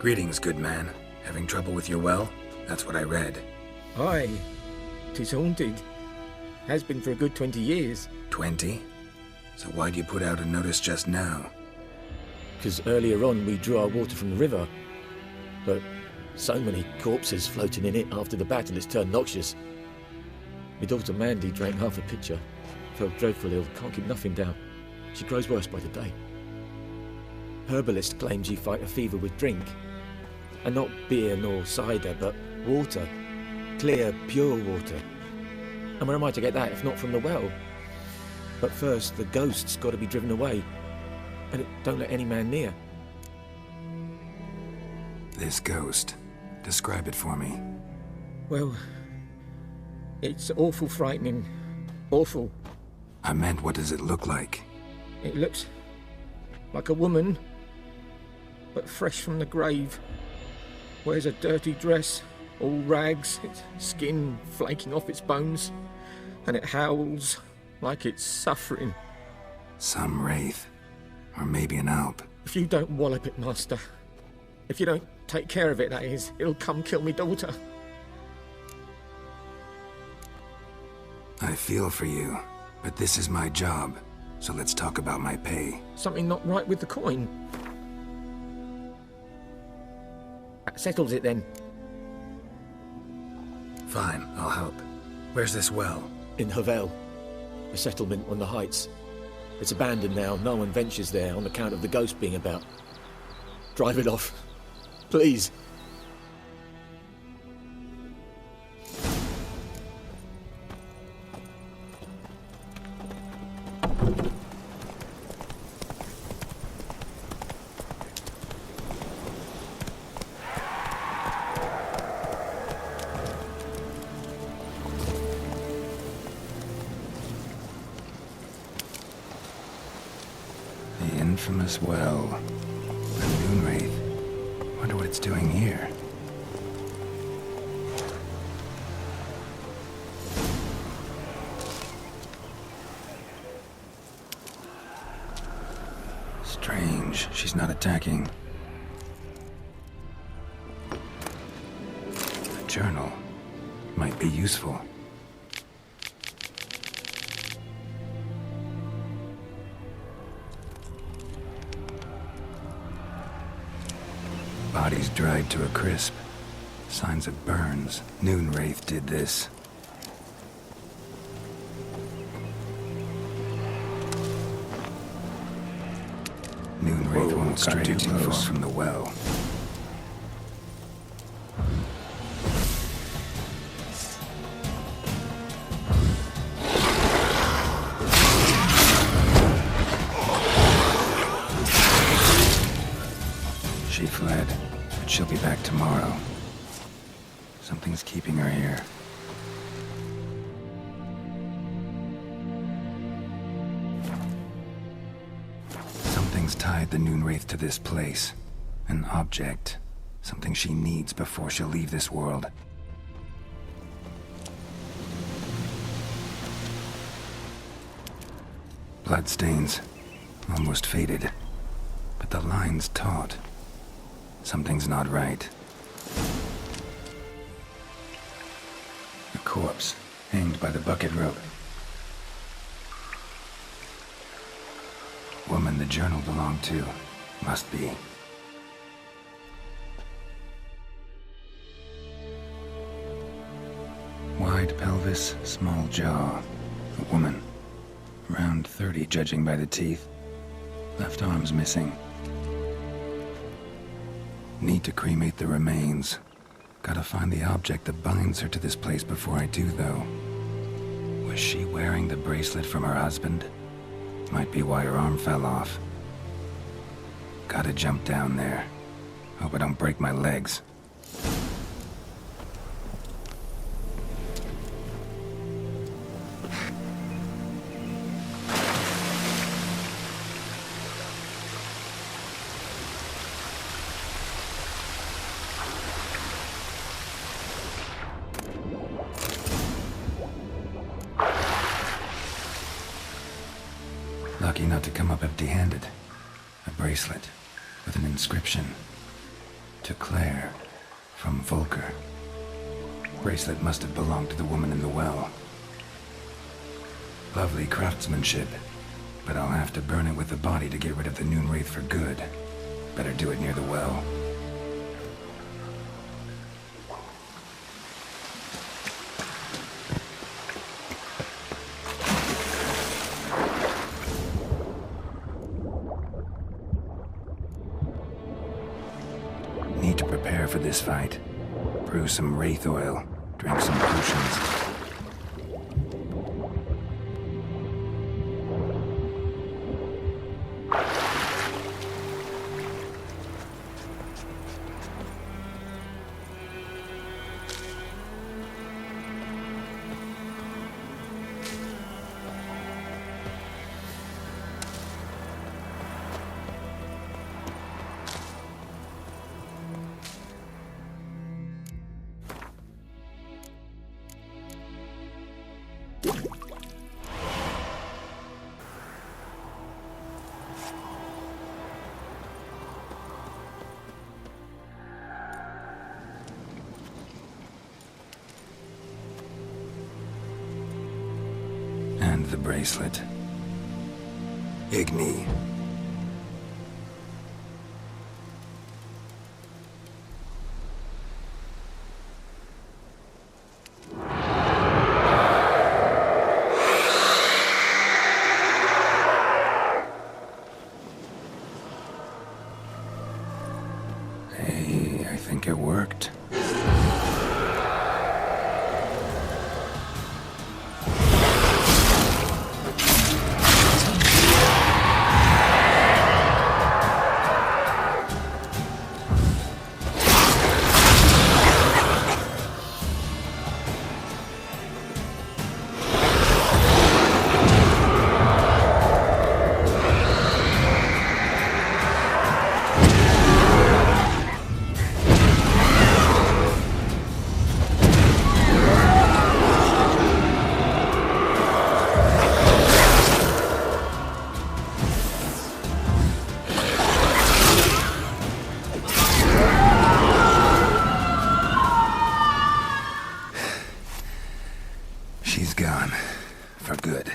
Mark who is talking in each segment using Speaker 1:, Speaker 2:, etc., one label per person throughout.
Speaker 1: Greetings, good man. Having trouble with your well? That's what I read.
Speaker 2: Aye. 'Tis haunted. Has been for a good 20 years.
Speaker 1: 20? So why'd you put out a notice just now?
Speaker 3: Because earlier on we drew our water from the river. But so many corpses floating in it after the battle it's turned noxious. My daughter Mandy drank half a pitcher. Felt dreadful ill, can't keep nothing down. She grows worse by the day. Herbalist claims you fight a fever with drink. And not beer nor cider, but water. Clear, pure water. And where am I to get that if not from the well? But first, the ghost's got to be driven away. And it don't let any man near.
Speaker 1: This ghost. Describe it for me.
Speaker 2: Well, it's awful frightening. Awful.
Speaker 1: I meant, what does it look like?
Speaker 2: It looks like a woman, but fresh from the grave. Wears a dirty dress, all rags, its skin flaking off its bones, and it howls like it's suffering.
Speaker 1: Some wraith. Or maybe an alp.
Speaker 2: If you don't wallop it, Master, if you don't take care of it, that is, it'll come kill me daughter.
Speaker 1: I feel for you, but this is my job, so let's talk about my pay.
Speaker 2: Something not right with the coin. That settles it then.
Speaker 1: Fine, I'll help. Where's this well?
Speaker 3: In Havel, a settlement on the heights. It's abandoned now, no one ventures there on account of the ghost being about. Drive it off, please.
Speaker 1: The infamous well. The Moonwraith. Wonder what it's doing here. Strange, she's not attacking. A journal. Might be useful. Body's dried to a crisp. Signs of burns. Noonwraith did this. Noonwraith won't stray too close from the well. She fled, but she'll be back tomorrow. Something's keeping her here. Something's tied the Noonwraith to this place. An object. Something she needs before she'll leave this world. Bloodstains. Almost faded. But the line's taut. Something's not right. A corpse, hanged by the bucket rope. Woman the journal belonged to. Must be. Wide pelvis, small jaw. A woman. Around 30, judging by the teeth. Left arm's missing. Need to cremate the remains. Gotta find the object that binds her to this place before I do, though. Was she wearing the bracelet from her husband? Might be why her arm fell off. Gotta jump down there. Hope I don't break my legs. Lucky not to come up empty-handed. A bracelet with an inscription. To Claire, from Volker. Bracelet must have belonged to the woman in the well. Lovely craftsmanship, but I'll have to burn it with the body to get rid of the Noon Wraith for good. Better do it near the well. Need to prepare for this fight. Brew some wraith oil, drink some potions. And the bracelet. Igni. Hey, I think it worked. She's gone. For good.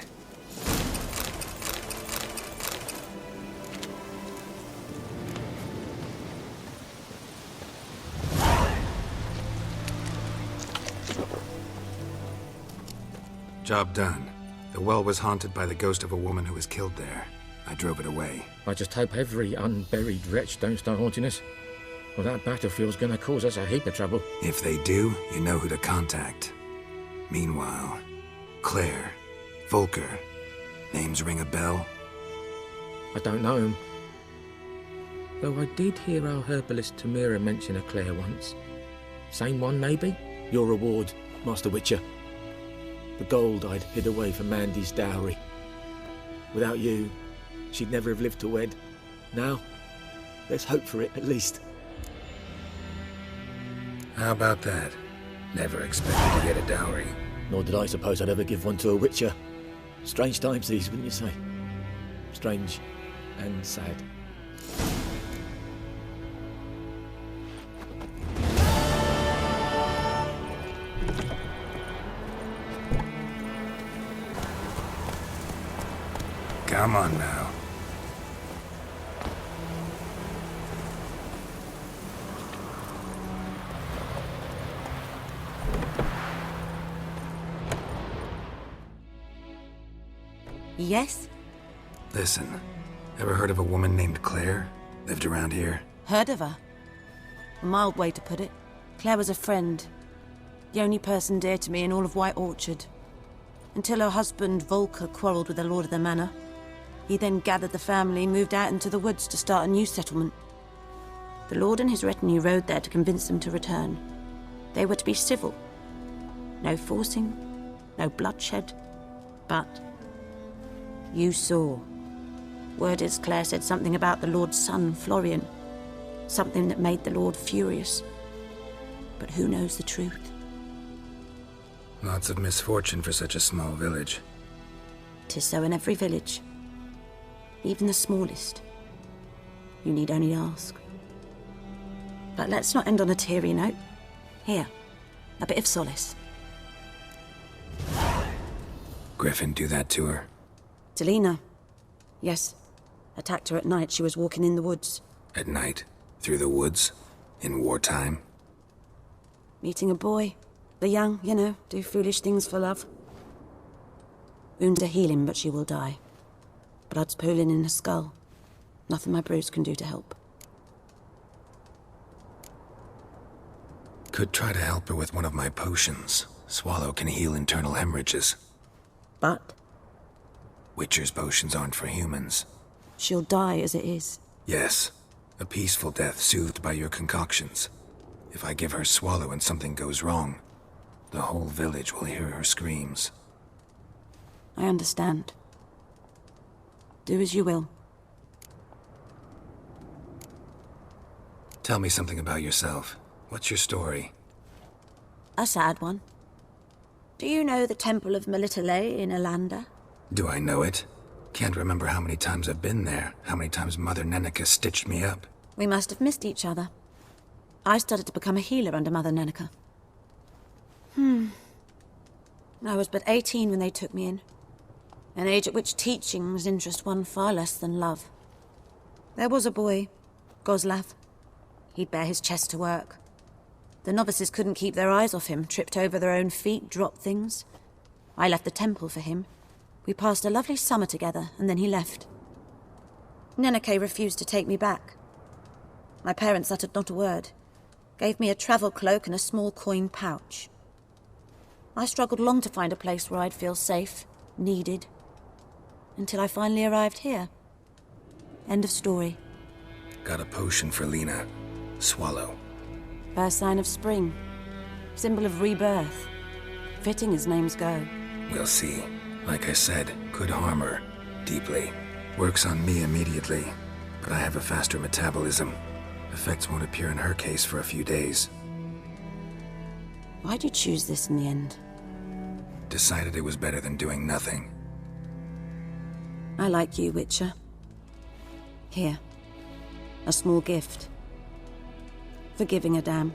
Speaker 1: Job done. The well was haunted by the ghost of a woman who was killed there. I drove it away.
Speaker 2: I just hope every unburied wretch don't start haunting us. Well, that battlefield's gonna cause us a heap of trouble.
Speaker 1: If they do, you know who to contact. Meanwhile, Claire, Volker, names ring a bell?
Speaker 2: I don't know him. Though I did hear our herbalist Tamira mention a Claire once. Same one, maybe?
Speaker 3: Your reward, Master Witcher. The gold I'd hid away for Mandy's dowry. Without you, she'd never have lived to wed. Now, let's hope for it, at least.
Speaker 1: How about that? Never expected to get a dowry.
Speaker 3: Nor did I suppose I'd ever give one to a Witcher. Strange times these, wouldn't you say? Strange and sad.
Speaker 1: Come on now.
Speaker 4: Yes?
Speaker 1: Listen, ever heard of a woman named Claire? Lived around here?
Speaker 4: Heard of her? A mild way to put it. Claire was a friend. The only person dear to me in all of White Orchard. Until her husband, Volker, quarrelled with the lord of the manor. He then gathered the family, moved out into the woods to start a new settlement. The lord and his retinue rode there to convince them to return. They were to be civil. No forcing, no bloodshed. But you saw. Word is Claire said something about the lord's son, Florian. Something that made the lord furious. But who knows the truth?
Speaker 1: Lots of misfortune for such a small village.
Speaker 4: 'Tis so in every village. Even the smallest. You need only ask. But let's not end on a teary note. Here, a bit of solace.
Speaker 1: Griffin do that to her?
Speaker 4: To Lena. Yes. Attacked her at night. She was walking in the woods.
Speaker 1: At night? Through the woods? In wartime?
Speaker 4: Meeting a boy. The young, you know, do foolish things for love. Wounds are healing, but she will die. Blood's pooling in her skull. Nothing my bruise can do to help.
Speaker 1: Could try to help her with one of my potions. Swallow can heal internal hemorrhages.
Speaker 4: But
Speaker 1: Witcher's potions aren't for humans.
Speaker 4: she'll die as it is.
Speaker 1: Yes. A peaceful death soothed by your concoctions. If I give her Swallow and something goes wrong, the whole village will hear her screams.
Speaker 4: I understand. Do as you will.
Speaker 1: Tell me something about yourself. What's your story?
Speaker 4: A sad one. Do you know the Temple of Melitele in Alanda?
Speaker 1: Do I know it? Can't remember how many times I've been there, how many times Mother Neneka stitched me up.
Speaker 4: We must have missed each other. I started to become a healer under Mother Neneka. I was but 18 when they took me in. An age at which teachings interest one far less than love. There was a boy, Goslav. He'd bare his chest to work. The novices couldn't keep their eyes off him, tripped over their own feet, dropped things. I left the temple for him. We passed a lovely summer together, and then he left. Neneke refused to take me back. My parents uttered not a word. Gave me a travel cloak and a small coin pouch. I struggled long to find a place where I'd feel safe, needed, until I finally arrived here. End of story.
Speaker 1: Got a potion for Lena. Swallow.
Speaker 4: First sign of spring. Symbol of rebirth. Fitting as names go.
Speaker 1: We'll see. Like I said, could harm her. Deeply. Works on me immediately, but I have a faster metabolism. Effects won't appear in her case for a few days.
Speaker 4: Why'd you choose this in the end?
Speaker 1: Decided it was better than doing nothing.
Speaker 4: I like you, Witcher. Here. A small gift. For giving a damn.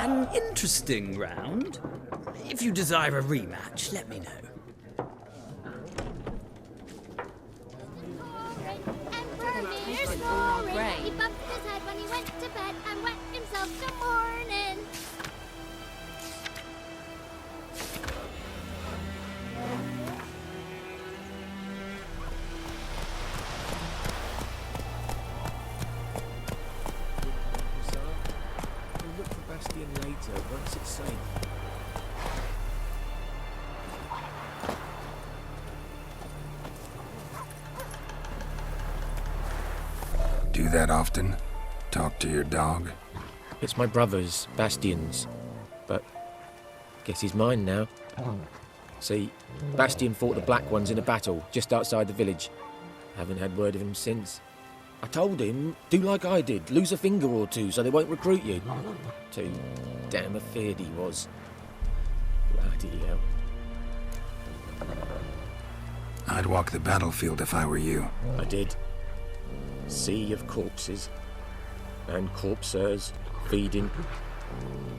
Speaker 5: An interesting round. If you desire a rematch, let me know.
Speaker 6: He bumped his head when he went to bed and wet himself till morning.
Speaker 3: We'll look for Bastion later, once it's safe.
Speaker 1: Do that often? Talk to your dog?
Speaker 3: It's my brother's, Bastion's, but guess he's mine now. See, Bastion fought the Black Ones in a battle just outside the village. Haven't had word of him since. I told him, do like I did, lose a finger or two so they won't recruit you. Too damn afeard he was. Bloody hell.
Speaker 1: I'd walk the battlefield if I were you.
Speaker 3: I did. Sea of corpses. And corpsers, feeding.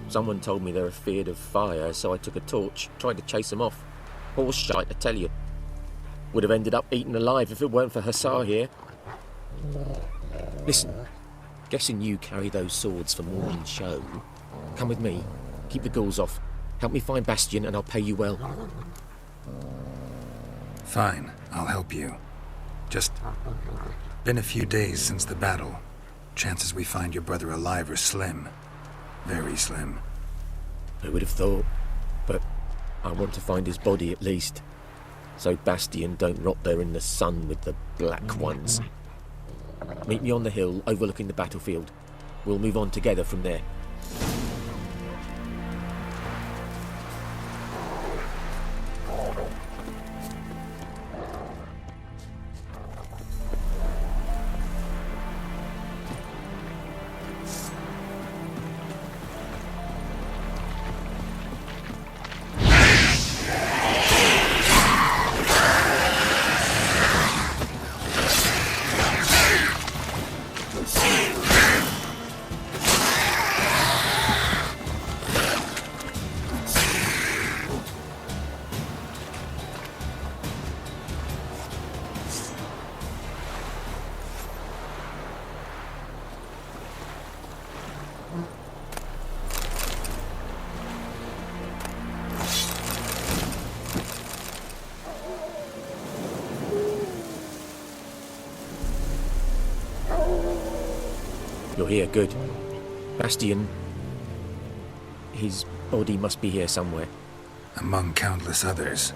Speaker 3: Someone told me they're afeard of fire, so I took a torch, tried to chase them off. Horse shite, I tell you. Would have ended up eaten alive if it weren't for Hussar here. Listen, guessing you carry those swords for morning show. Come with me, keep the ghouls off. Help me find Bastion and I'll pay you well.
Speaker 1: Fine, I'll help you. Just been a few days since the battle. Chances we find your brother alive are slim. Very slim.
Speaker 3: Who would have thought? But I want to find his body at least. so Bastion don't rot there in the sun with the Black Ones. Meet me on the hill overlooking the battlefield. We'll move on together from there. You're here, good. Bastion... his body must be here somewhere.
Speaker 1: Among countless others.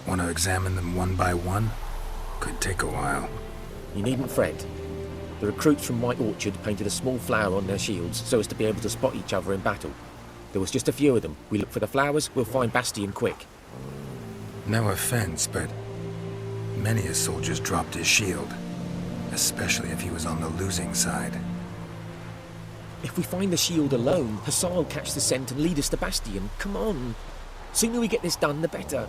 Speaker 1: Want to examine them one by one? Could take a while.
Speaker 3: You needn't fret. The recruits from White Orchard painted a small flower on their shields so as to be able to spot each other in battle. There was just a few of them. We look for the flowers, we'll find Bastion quick.
Speaker 1: No offense, but many a soldier's dropped his shield. Especially if he was on the losing side.
Speaker 3: If we find the shield alone, Hassan will catch the scent and lead us to Bastion. Come on. Sooner we get this done, the better.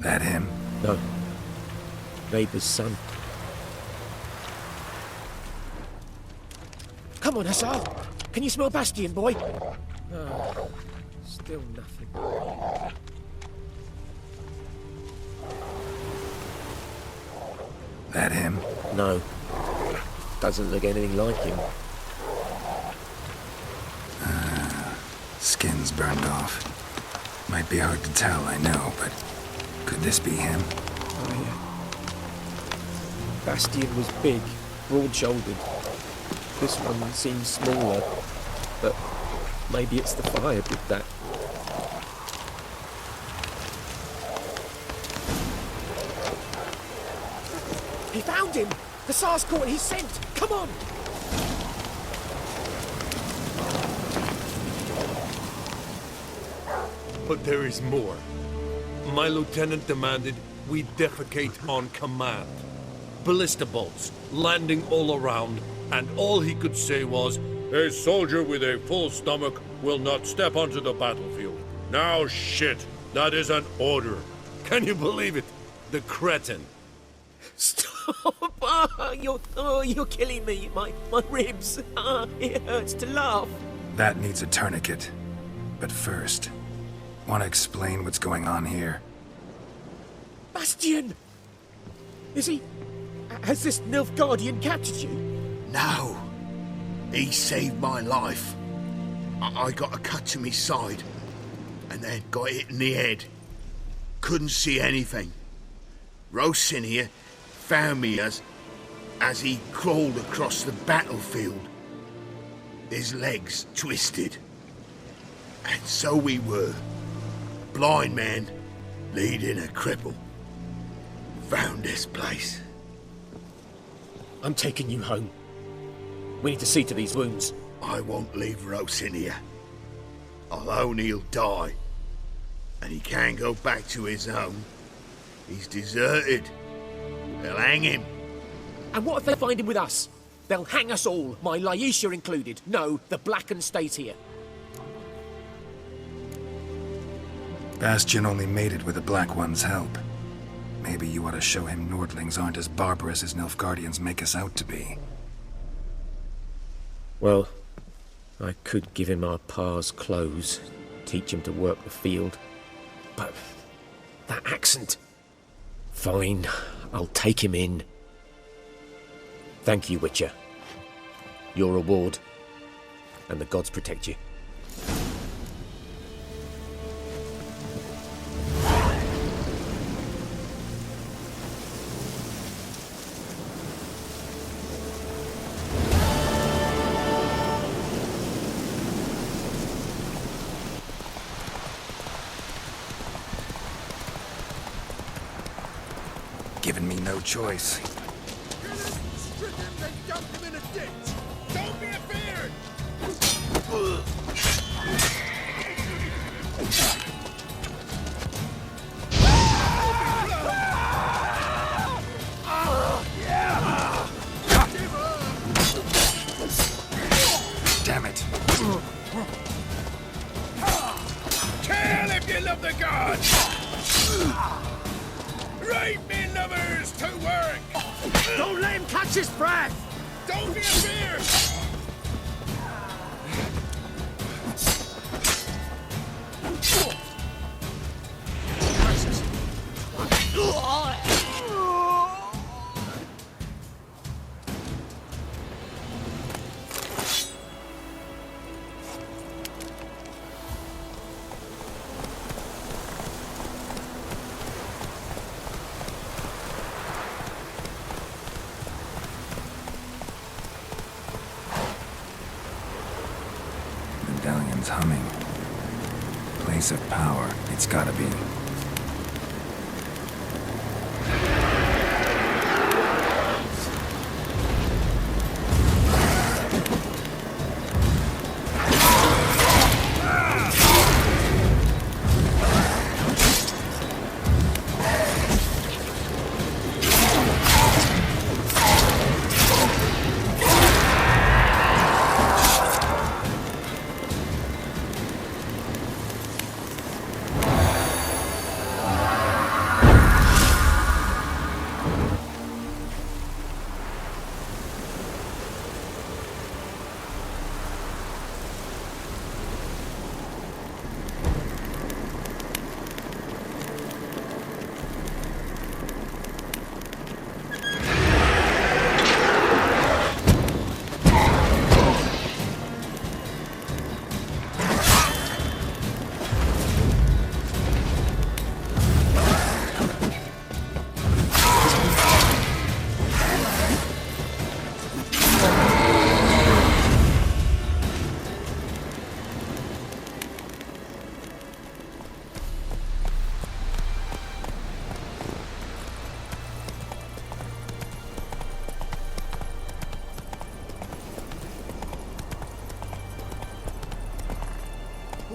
Speaker 1: That him?
Speaker 3: No. Neighbour's son. Come on, Hassan. Can you smell Bastion, boy? Oh, still nothing.
Speaker 1: That him?
Speaker 3: No. Doesn't look anything like him.
Speaker 1: Skin's burned off. Might be hard to tell, I know, but could this be him?
Speaker 3: Oh, yeah. Bastion was big, broad-shouldered. This one seems smaller, but maybe it's the fire did that. He found him! The Tsar's caught his scent! Come on!
Speaker 7: But there is more. My lieutenant demanded we defecate on command. Ballista bolts, landing all around, and all he could say was, "A soldier with a full stomach will not step onto the battlefield." Now shit, that is an order. Can you believe it? The cretin.
Speaker 3: Stop! You're killing me. My ribs. It hurts to laugh.
Speaker 1: That needs a tourniquet. But first, want to explain what's going on here?
Speaker 3: Bastion! Is he... Has this Nilfgaardian captured you?
Speaker 8: No. He saved my life. I got a cut to my side, and then got hit in the head. Couldn't see anything. Rosinia found me as he crawled across the battlefield. His legs twisted. And so we were. Blind man leading a cripple. Found this place.
Speaker 3: I'm taking you home. We need to see to these wounds.
Speaker 8: I won't leave Rosinia. Alone he'll die. And he can't go back to his home. He's deserted. They'll hang him.
Speaker 3: And what if they find him with us? They'll hang us all, my Laisha included. No, the Blacken stays here.
Speaker 1: Bastion only made it with the Black One's help. Maybe you ought to show him Nordlings aren't as barbarous as Nilfgaardians make us out to be.
Speaker 3: Well, I could give him our pa's clothes, teach him to work the field. But that accent... Fine, I'll take him in. Thank you, Witcher. Your reward, and the gods protect you.
Speaker 1: Given me no choice.
Speaker 8: Strip him, then dump him in a ditch. Don't be afeared.
Speaker 1: Damn it.
Speaker 8: Kill if you love the gods. Right, me lovers, to work.
Speaker 2: Don't let him catch his breath!
Speaker 8: Don't be afeared.
Speaker 1: Medallion's humming. Place of power, it's gotta be.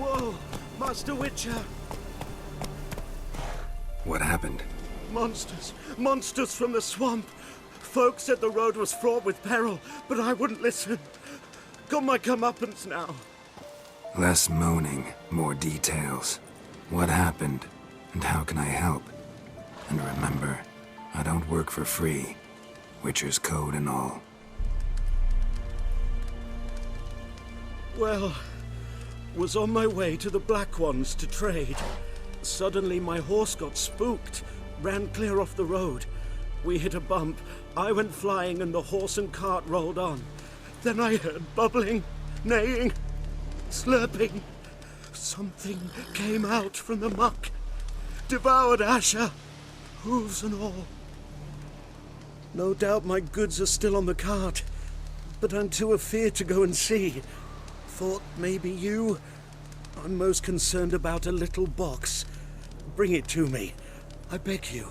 Speaker 9: Whoa, Master Witcher!
Speaker 1: What happened?
Speaker 9: Monsters! Monsters from the swamp! Folk said the road was fraught with peril, but I wouldn't listen. Got my comeuppance now.
Speaker 1: Less moaning, more details. What happened, and how can I help? And remember, I don't work for free. Witcher's code and all.
Speaker 9: Well, was on my way to the Black Ones to trade. Suddenly my horse got spooked, ran clear off the road. We hit a bump, I went flying and the horse and cart rolled on. Then I heard bubbling, neighing, slurping. Something came out from the muck, devoured Asher, hooves and all. No doubt my goods are still on the cart, but I'm too afeard to go and see. Thought maybe you... I'm most concerned about a little box. Bring it to me. I beg you.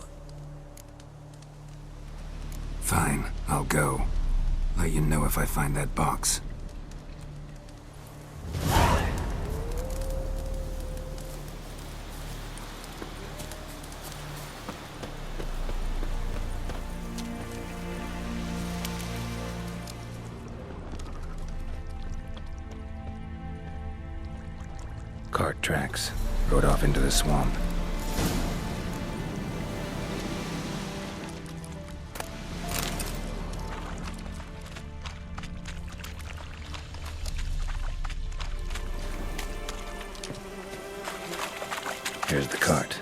Speaker 1: Fine, I'll go. Let you know if I find that box. Cart tracks. Rode off into the swamp. Here's the cart.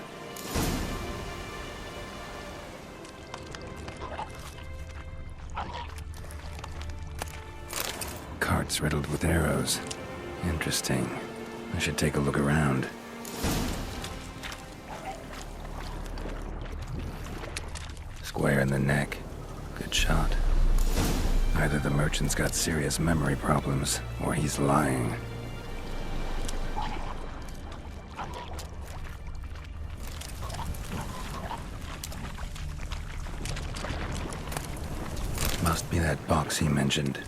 Speaker 1: Cart's riddled with arrows. Interesting. I should take a look around. Square in the neck. Good shot. Either the merchant's got serious memory problems, or he's lying. Must be that box he mentioned.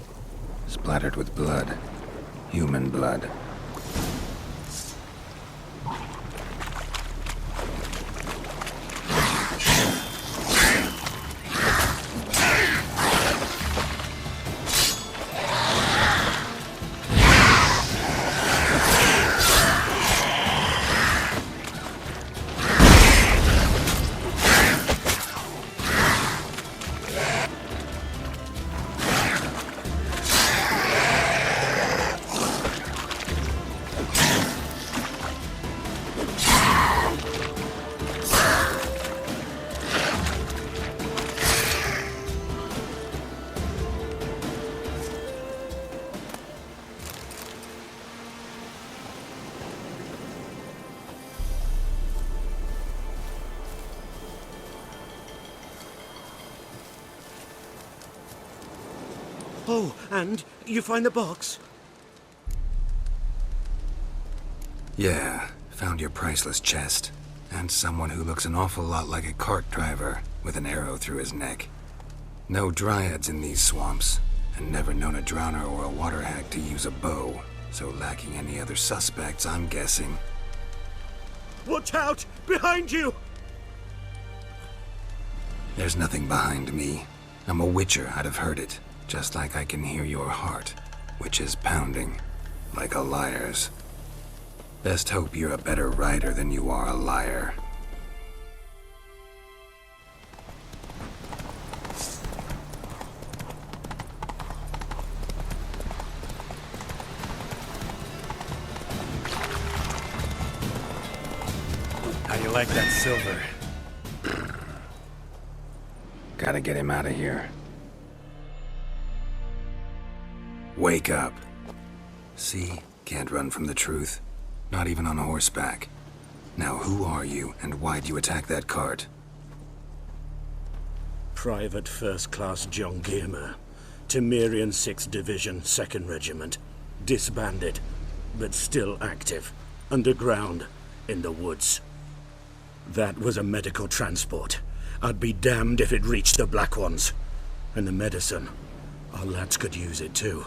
Speaker 1: Splattered with blood. Human blood.
Speaker 9: Oh, and you find the box?
Speaker 1: Yeah, found your priceless chest. And someone who looks an awful lot like a cart driver, with an arrow through his neck. No dryads in these swamps, and never known a drowner or a water hag to use a bow, so lacking any other suspects, I'm guessing.
Speaker 9: Watch out! Behind you!
Speaker 1: There's nothing behind me. I'm a witcher, I'd have heard it. Just like I can hear your heart, which is pounding, like a liar's. Best hope you're a better rider than you are a liar.
Speaker 10: How you like that silver?
Speaker 1: Gotta get him out of here. Wake up. See? Can't run from the truth. Not even on horseback. Now who are you, and why'd you attack that cart?
Speaker 9: Private First Class John Giermer, Temerian 6th Division, 2nd Regiment. Disbanded, but still active. Underground, in the woods. That was a medical transport. I'd be damned if it reached the Black Ones. And the medicine. Our lads could use it too.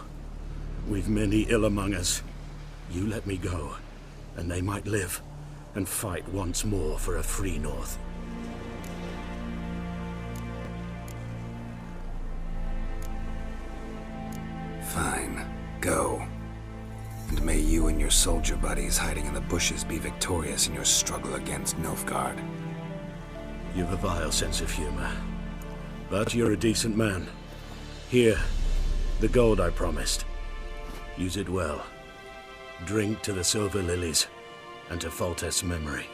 Speaker 9: We've many ill among us. You let me go, and they might live, and fight once more for a free North.
Speaker 1: Fine. Go. And may you and your soldier buddies hiding in the bushes be victorious in your struggle against Nilfgaard.
Speaker 9: You've a vile sense of humor. But you're a decent man. Here, the gold I promised. Use it well. Drink to the silver lilies, and to Foltest's memory.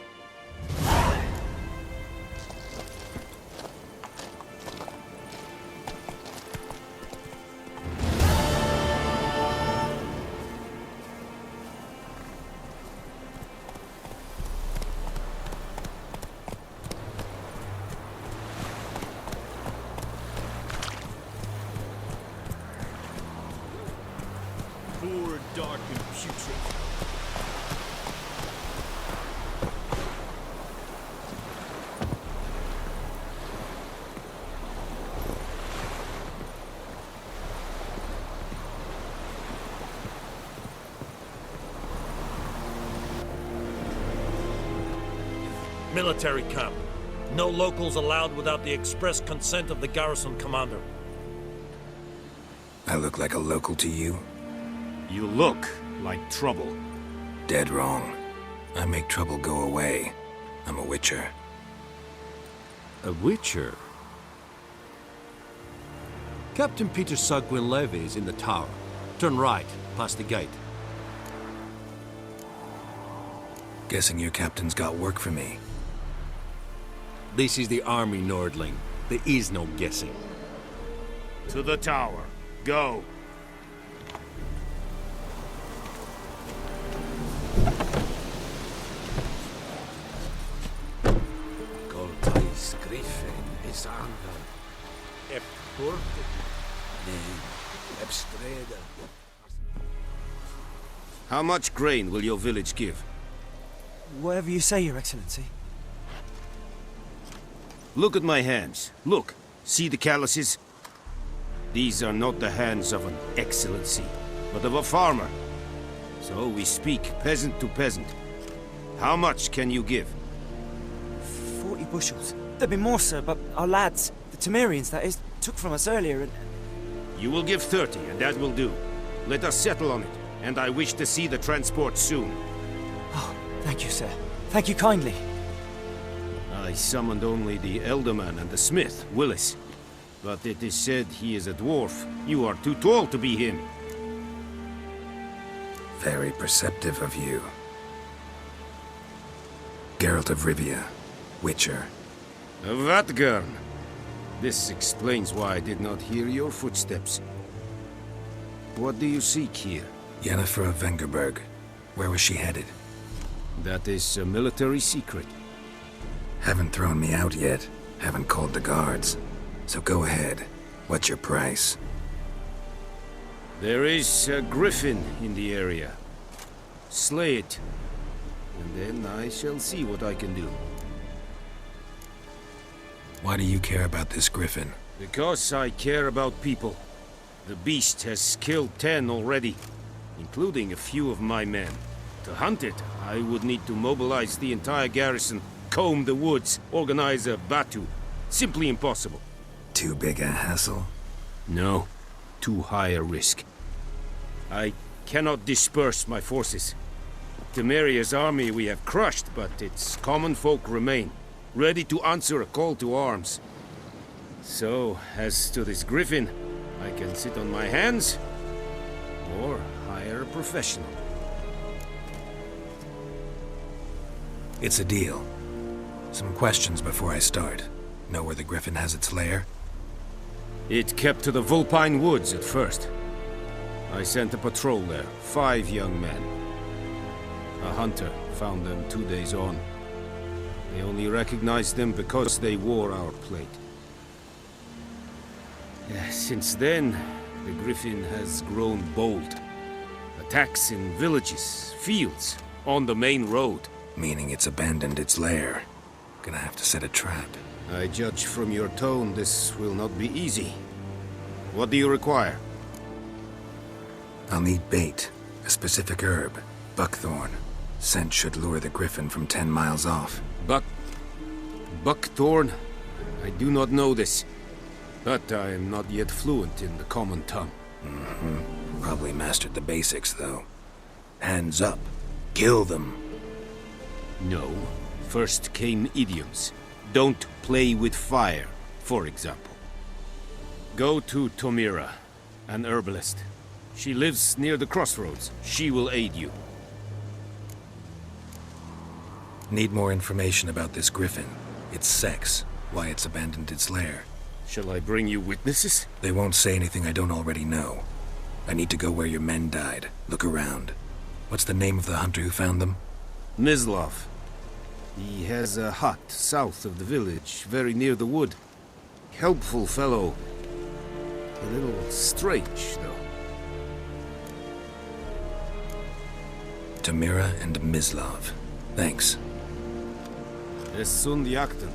Speaker 7: Poor, dark, and putrid. Military camp. No locals allowed without the express consent of the garrison commander.
Speaker 1: I look like a local to you?
Speaker 11: You look like trouble.
Speaker 1: Dead wrong. I make trouble go away. I'm a witcher.
Speaker 11: A witcher? Captain Peter Sagwin Levy is in the tower. Turn right, past the gate.
Speaker 1: Guessing your captain's got work for me.
Speaker 11: This is the army, Nordling. There is no guessing.
Speaker 8: To the tower. Go.
Speaker 12: Goltais Griffin is anger. Ep porte. Nee, ep streda.
Speaker 13: How much grain will your village give?
Speaker 14: Whatever you say, Your Excellency.
Speaker 13: Look at my hands. Look. See the calluses? These are not the hands of an excellency, but of a farmer. So we speak peasant to peasant. How much can you give?
Speaker 14: 40 bushels. There'd be more, sir, but our lads, the Temerians, that is, took from us earlier and...
Speaker 13: You will give 30, and that will do. Let us settle on it, and I wish to see the transport soon.
Speaker 14: Oh, thank you, sir. Thank you kindly.
Speaker 13: I summoned only the Elderman and the smith, Willis. But it is said he is a dwarf. You are too tall to be him.
Speaker 1: Very perceptive of you. Geralt of Rivia, Witcher.
Speaker 13: Vatgern! This explains why I did not hear your footsteps. What do you seek here?
Speaker 1: Yennefer of Vengerberg. Where was she headed?
Speaker 13: That is a military secret.
Speaker 1: Haven't thrown me out yet. Haven't called the guards. So go ahead. What's your price?
Speaker 13: There is a griffin in the area. Slay it. And then I shall see what I can do.
Speaker 1: Why do you care about this griffin?
Speaker 13: Because I care about people. The beast has killed 10 already, including a few of my men. To hunt it, I would need to mobilize the entire garrison, comb the woods, organize a batu. Simply impossible.
Speaker 1: Too big a hassle?
Speaker 13: No. Too high a risk. I cannot disperse my forces. Temeria's army we have crushed, but its common folk remain, ready to answer a call to arms. So, as to this griffin, I can sit on my hands, or hire a professional.
Speaker 1: It's a deal. Some questions before I start. Know where the griffin has its lair?
Speaker 13: It kept to the Vulpine Woods at first. I sent a patrol there, 5 young men. A hunter found them 2 days on. They only recognized them because they wore our plate. Since then, the griffin has grown bold. Attacks in villages, fields, on the main road.
Speaker 1: Meaning it's abandoned its lair. Gonna have to set a trap.
Speaker 13: I judge from your tone this will not be easy. What do you require?
Speaker 1: I'll need bait. A specific herb. Buckthorn. Scent should lure the griffin from 10 miles off.
Speaker 13: Buckthorn? I do not know this. But I am not yet fluent in the common tongue.
Speaker 1: Probably mastered the basics, though. Hands up. Kill them.
Speaker 13: No. First came idioms. Don't play with fire, for example. Go to Tomira, an herbalist. She lives near the crossroads. She will aid you.
Speaker 1: Need more information about this griffin. Its sex. Why it's abandoned its lair.
Speaker 13: Shall I bring you witnesses?
Speaker 1: They won't say anything I don't already know. I need to go where your men died. Look around. What's the name of the hunter who found them?
Speaker 13: Mislav. He has a hut south of the village, very near the wood. Helpful fellow. A little strange, though.
Speaker 1: Tamira and Mislav. Thanks.
Speaker 13: Es sunt jakten.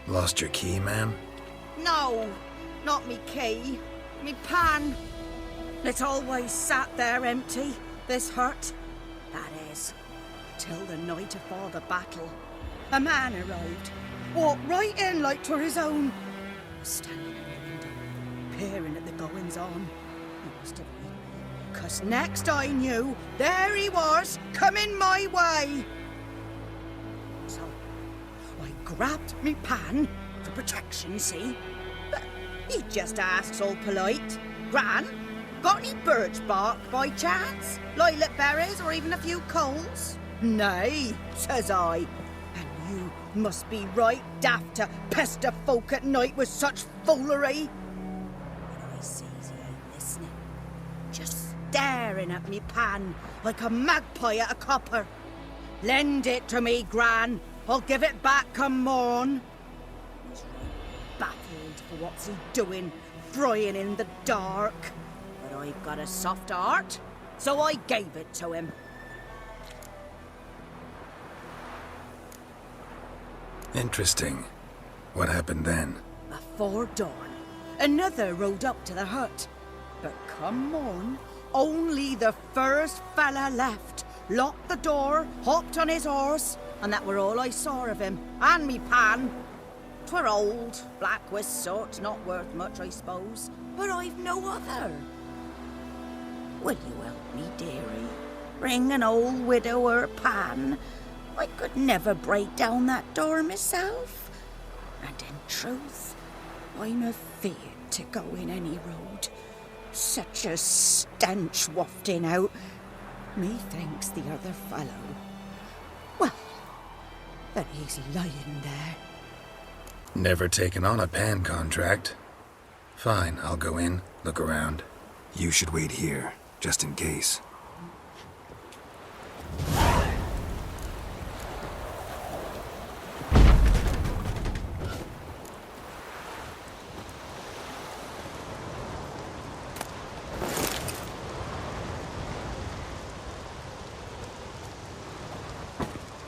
Speaker 1: Lost your key, ma'am?
Speaker 15: No, not me key. Me pan. It always sat there empty, this hut. That is, till the night afore the battle. A man arrived, walked right in like 'twere his own. Was standing in the window, peering at the goings-on. He must have been, 'cause next I knew, there he was, coming my way. So I grabbed me pan for protection, see? But he just asks all polite, Gran, got any birch bark by chance? Lilac berries or even a few coals? Nay, says I. And you must be right daft to pester folk at night with such foolery. And I sees he ain't listening, just staring at me pan like a magpie at a copper. Lend it to me, Gran. I'll give it back come morn. He's right baffled for what's he doing, frying in the dark. But I've got a soft heart, so I gave it to him.
Speaker 1: Interesting. What happened then?
Speaker 15: Before dawn, another rode up to the hut. But come morn, only the first fella left, locked the door, hopped on his horse, and that were all I saw of him, and me pan. 'Twere old, black with soot, not worth much, I suppose, but I've no other. Will you help me, dearie? Bring an old widower pan. I could never break down that door myself. And in truth, I'm afeard to go in any road. Such a stench wafting out. Methinks the other fellow, well, that he's lying there.
Speaker 1: Never taken on a pan contract. Fine, I'll go in, look around. You should wait here, just in case.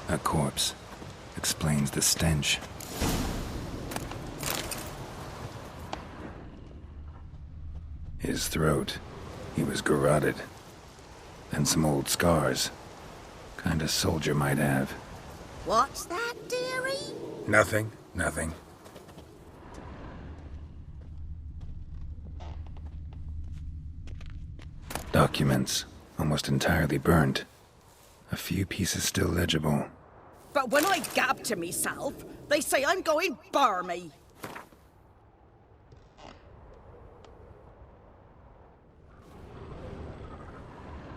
Speaker 1: A corpse. Explains the stench. His throat. He was garroted. And some old scars. Kind a soldier might have.
Speaker 15: What's that, dearie?
Speaker 1: Nothing. Nothing. Documents. Almost entirely burnt. A few pieces still legible.
Speaker 15: But when I gab to myself, they say I'm going barmy.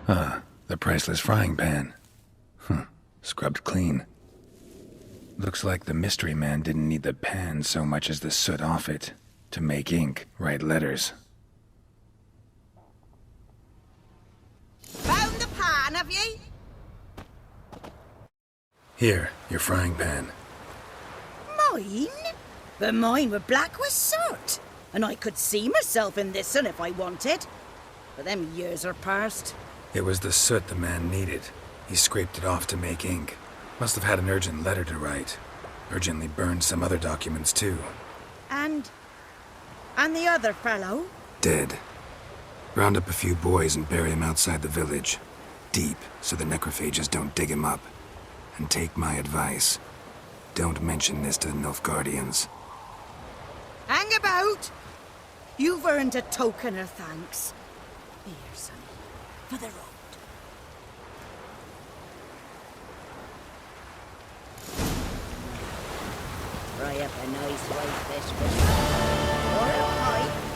Speaker 1: Ah, the priceless frying pan. Scrubbed clean. Looks like the mystery man didn't need the pan so much as the soot off it to make ink, write letters.
Speaker 15: Found the pan, have ye?
Speaker 1: Here, your frying pan.
Speaker 15: Mine? But mine were black with soot. And I could see myself in this one if I wanted. But them years are past.
Speaker 1: It was the soot the man needed. He scraped it off to make ink. Must have had an urgent letter to write. Urgently burned some other documents too.
Speaker 15: And the other fellow?
Speaker 1: Dead. Round up a few boys and bury him outside the village. Deep, so the necrophages don't dig him up. And take my advice. Don't mention this to the Nilfgaardians.
Speaker 15: Hang about! You've earned a token of thanks. Here, sonny, for the road. Fry up a nice white fish for or a pie.